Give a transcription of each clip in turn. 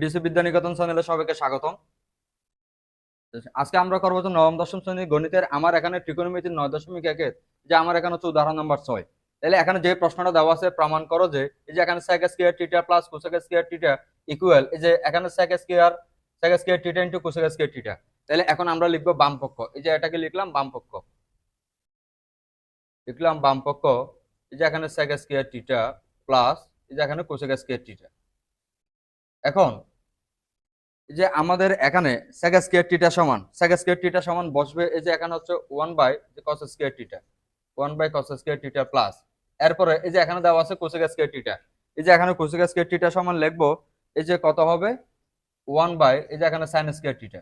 DC Vidyaniketan চ্যানেলে সবাইকে স্বাগতম। আজকে আমরা করবো যে নবম দশম শ্রেণীর গণিতের আমার এখানে ত্রিকোণমিতির 9.1 যে আমার এখানে হচ্ছে উদাহরণ নাম্বার 6। তাহলে এখানে যে প্রশ্নটা দেওয়া আছে প্রমাণ করো যে এই যে এখানে sec square theta plus cosec square theta equal এই যে এখানে sec square theta into cosec square theta. তাহলে এখন আমরা লিখবো বাম পক্ষ, এই যে এটাকে লিখলাম বাম পক্ষ, এই যে এখানে sec স্কয়ার থিটা প্লাস এই যে এখানে cosec স্কয়ার থিটা। এখন যে আমাদের এখানে sec স্কয়ার থিটা সমান বসবে এই যে এখানে হচ্ছে 1 by cos square theta, 1 by cos square theta plus এরপরে এই যে এখানে দেওয়া আছে cosec স্কয়ার থিটা, এই যে এখানে cosec স্কয়ার থিটা সমান লিখবো এই যে কত হবে 1 বাই এই যে এখানে sin স্কয়ার থিটা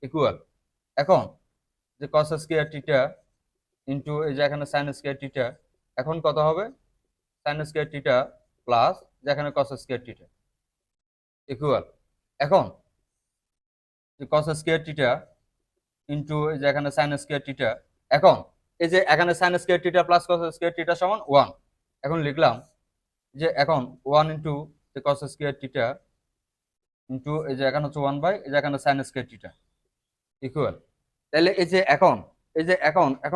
ইকুয়াল এখন যে cos স্কয়ার থিটা ইনটু এই যে এখানে sin স্কয়ার থিটা, এখন কত হবে sin স্কয়ার থিটা প্লাস যে এখানে cos স্কয়ার থিটা ইকুয়াল এখন যে cos স্কয়ার থিটা ইনটু এই যে এখানে sin স্কয়ার থিটা, এখন এই যে এখানে sin square theta plus cos square theta সমান 1। এখন লিখলাম যে এখন 1 ইনটু যে cos স্কয়ার থিটা ইনটু এই যে এখানে হচ্ছে 1 বাই এই যে এখানে sin স্কয়ার থিটা ইকুয়াল। তাহলে এই যে এখন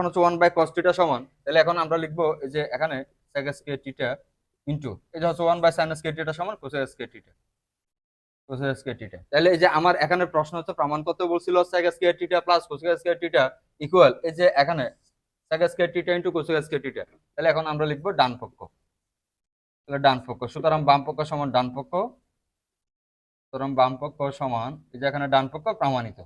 হচ্ছে 1 বাই cos থিটা সমান, তাহলে এখন আমরা লিখবো এই যে এখানে sec স্কয়ার থিটা ইনটু এই যে হচ্ছে 1 বাই sin স্কয়ার থিটা সমান cos স্কয়ার থিটা, তাহলে এই যে আমার এখানে প্রশ্ন হচ্ছে প্রমাণ করতে বলছিল sec square theta plus cosec square theta equal এই যে এখানে sec square theta into cosec square theta. তাহলে এখন আমরা লিখবো ডান পক্ষ, তাহলে ডান পক্ষ, সুতরাং বাম পক্ষ সমান ডান পক্ষ, সুতরাং বাম পক্ষ সমান এই যে এখানে ডান পক্ষ প্রমাণিত।